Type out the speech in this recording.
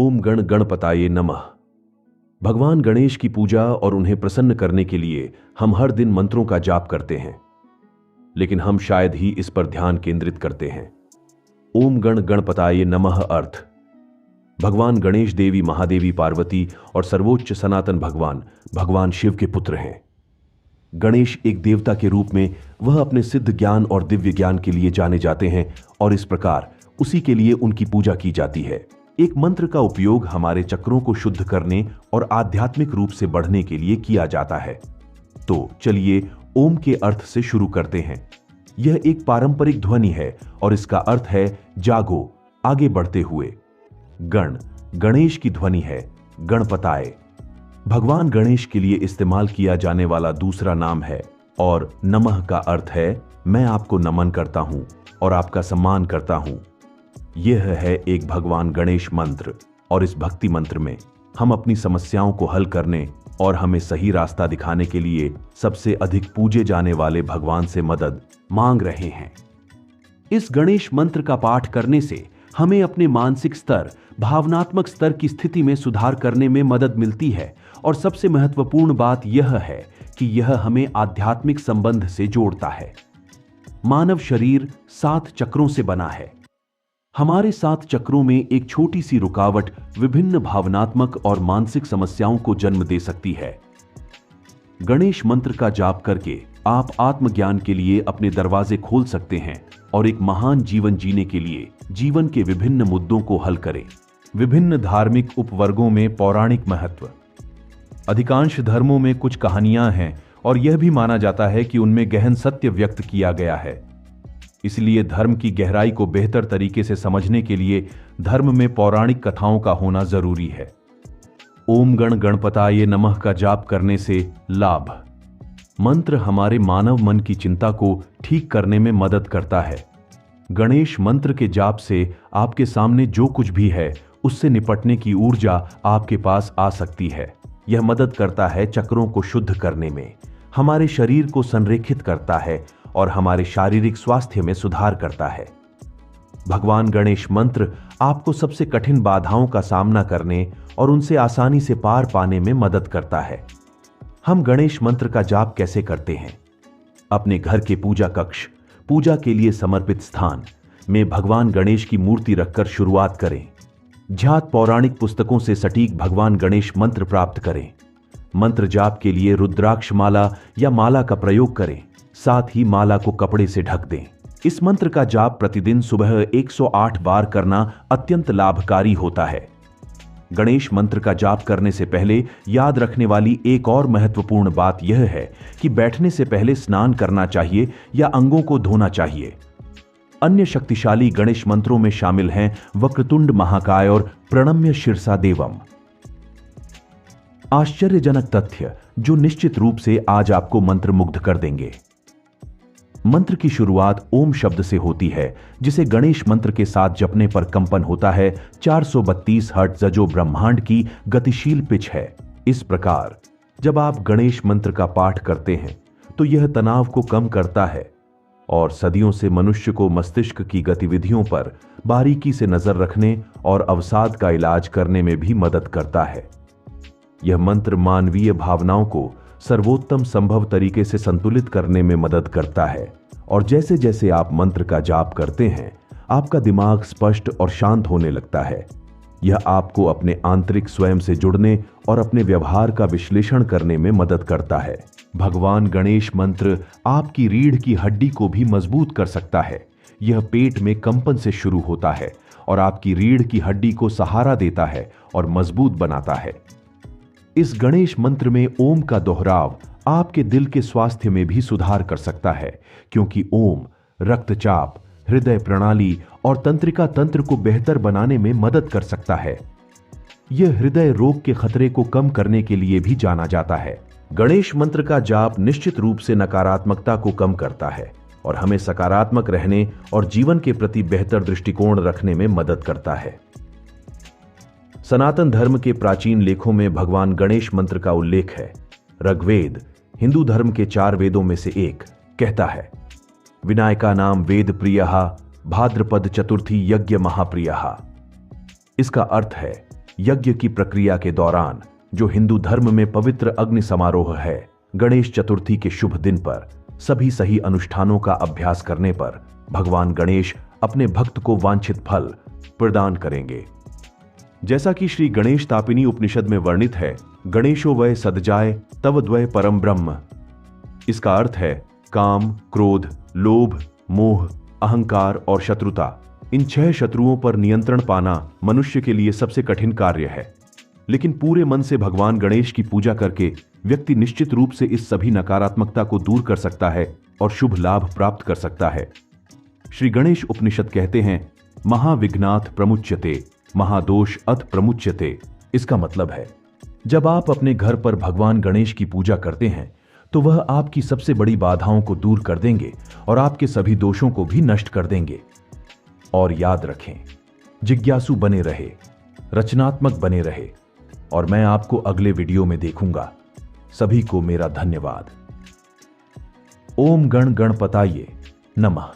ओम गण गणपताये नमः। भगवान गणेश की पूजा और उन्हें प्रसन्न करने के लिए हम हर दिन मंत्रों का जाप करते हैं, लेकिन हम शायद ही इस पर ध्यान केंद्रित करते हैं। ओम गण गणपताये नमः अर्थ भगवान गणेश देवी महादेवी पार्वती और सर्वोच्च सनातन भगवान शिव के पुत्र हैं। गणेश एक देवता के रूप में वह अपने सिद्ध ज्ञान और दिव्य ज्ञान के लिए जाने जाते हैं और इस प्रकार उसी के लिए उनकी पूजा की जाती है। एक मंत्र का उपयोग हमारे चक्रों को शुद्ध करने और आध्यात्मिक रूप से बढ़ने के लिए किया जाता है। तो चलिए ओम के अर्थ से शुरू करते हैं। यह एक पारंपरिक ध्वनि है और इसका अर्थ है जागो, आगे बढ़ते हुए। गण गणेश की ध्वनि है, गणपताय भगवान गणेश के लिए इस्तेमाल किया जाने वाला दूसरा नाम है और नमः का अर्थ है मैं आपको नमन करता हूं और आपका सम्मान करता हूं। यह है एक भगवान गणेश मंत्र और इस भक्ति मंत्र में हम अपनी समस्याओं को हल करने और हमें सही रास्ता दिखाने के लिए सबसे अधिक पूजे जाने वाले भगवान से मदद मांग रहे हैं। इस गणेश मंत्र का पाठ करने से हमें अपने मानसिक स्तर, भावनात्मक स्तर की स्थिति में सुधार करने में मदद मिलती है और सबसे महत्वपूर्ण बात यह है कि यह हमें आध्यात्मिक संबंध से जोड़ता है। मानव शरीर 7 चक्रों से बना है। हमारे 7 चक्रों में एक छोटी सी रुकावट विभिन्न भावनात्मक और मानसिक समस्याओं को जन्म दे सकती है। गणेश मंत्र का जाप करके आप आत्मज्ञान के लिए अपने दरवाजे खोल सकते हैं और एक महान जीवन जीने के लिए जीवन के विभिन्न मुद्दों को हल करें। विभिन्न धार्मिक उपवर्गों में पौराणिक महत्व। अधिकांश धर्मों में कुछ कहानियां हैं और यह भी माना जाता है कि उनमें गहन सत्य व्यक्त किया गया है। इसलिए धर्म की गहराई को बेहतर तरीके से समझने के लिए धर्म में पौराणिक कथाओं का होना जरूरी है। ओम गण गणपताये नमः का जाप करने से लाभ। मंत्र हमारे मानव मन की चिंता को ठीक करने में मदद करता है। गणेश मंत्र के जाप से आपके सामने जो कुछ भी है उससे निपटने की ऊर्जा आपके पास आ सकती है। यह मदद करता है चक्रों को शुद्ध करने में, हमारे शरीर को संरेखित करता है और हमारे शारीरिक स्वास्थ्य में सुधार करता है। भगवान गणेश मंत्र आपको सबसे कठिन बाधाओं का सामना करने और उनसे आसानी से पार पाने में मदद करता है। हम गणेश मंत्र का जाप कैसे करते हैं? अपने घर के पूजा कक्ष, पूजा के लिए समर्पित स्थान में भगवान गणेश की मूर्ति रखकर शुरुआत करें। ज्ञात पौराणिक पुस्तकों से सटीक भगवान गणेश मंत्र प्राप्त करें। मंत्र जाप के लिए रुद्राक्ष माला या माला का प्रयोग करें, साथ ही माला को कपड़े से ढक दें। इस मंत्र का जाप प्रतिदिन सुबह 108 बार करना अत्यंत लाभकारी होता है। गणेश मंत्र का जाप करने से पहले याद रखने वाली एक और महत्वपूर्ण बात यह है कि बैठने से पहले स्नान करना चाहिए या अंगों को धोना चाहिए। अन्य शक्तिशाली गणेश मंत्रों में शामिल हैं वक्रतुंड महाकाय और प्रणम्य शिरसा देवम। आश्चर्यजनक तथ्य जो निश्चित रूप से आज आपको मंत्रमुग्ध कर देंगे। मंत्र की शुरुआत ओम शब्द से होती है, जिसे गणेश मंत्र के साथ जपने पर कंपन होता है 432 हर्ट्ज, जो ब्रह्मांड की गतिशील पिच है। इस प्रकार जब आप गणेश मंत्र का पाठ करते हैं तो यह तनाव को कम करता है और सदियों से मनुष्य को मस्तिष्क की गतिविधियों पर बारीकी से नजर रखने और अवसाद का इलाज करने में भी मदद करता है। यह मंत्र मानवीय भावनाओं को सर्वोत्तम संभव तरीके से संतुलित करने में मदद करता है और जैसे जैसे आप मंत्र का जाप करते हैं आपका दिमाग स्पष्ट और शांत होने लगता है। यह आपको अपने आंतरिक स्वयं से जुड़ने और अपने व्यवहार का विश्लेषण करने में मदद करता है। भगवान गणेश मंत्र आपकी रीढ़ की हड्डी को भी मजबूत कर सकता है। यह पेट में कंपन से शुरू होता है और आपकी रीढ़ की हड्डी को सहारा देता है और मजबूत बनाता है। इस गणेश मंत्र में ओम का दोहराव आपके दिल के स्वास्थ्य में भी सुधार कर सकता है, क्योंकि ओम रक्तचाप, हृदय प्रणाली और तंत्रिका तंत्र को बेहतर बनाने में मदद कर सकता है। यह हृदय रोग के खतरे को कम करने के लिए भी जाना जाता है। गणेश मंत्र का जाप निश्चित रूप से नकारात्मकता को कम करता है और हमें सकारात्मक रहने और जीवन के प्रति बेहतर दृष्टिकोण रखने में मदद करता है। सनातन धर्म के प्राचीन लेखों में भगवान गणेश मंत्र का उल्लेख है। ऋग्वेद, हिंदू धर्म के 4 वेदों में से एक, कहता है विनायका नाम वेद प्रियः भाद्रपद चतुर्थी यज्ञ महाप्रियः। इसका अर्थ है यज्ञ की प्रक्रिया के दौरान, जो हिंदू धर्म में पवित्र अग्नि समारोह है, गणेश चतुर्थी के शुभ दिन पर सभी सही अनुष्ठानों का अभ्यास करने पर भगवान गणेश अपने भक्त को वांछित फल प्रदान करेंगे। जैसा कि श्री गणेश तापिनी उपनिषद में वर्णित है, गणेशो वै सदजाय तव द्वय परम ब्रह्म। इसका अर्थ है काम, क्रोध, लोभ, मोह, अहंकार और शत्रुता, इन 6 शत्रुओं पर नियंत्रण पाना मनुष्य के लिए सबसे कठिन कार्य है। लेकिन पूरे मन से भगवान गणेश की पूजा करके व्यक्ति निश्चित रूप से इस सभी नकारात्मकता को दूर कर सकता है और शुभ लाभ प्राप्त कर सकता है। श्री गणेश उपनिषद कहते हैं, महाविघ्नात् प्रमुच्यते महादोष अथ प्रमुच्यते। इसका मतलब है, जब आप अपने घर पर भगवान गणेश की पूजा करते हैं तो वह आपकी सबसे बड़ी बाधाओं को दूर कर देंगे और आपके सभी दोषों को भी नष्ट कर देंगे। और याद रखें, जिज्ञासु बने रहे, रचनात्मक बने रहे, और मैं आपको अगले वीडियो में देखूंगा। सभी को मेरा धन्यवाद। ओम गण गणपताये नमः।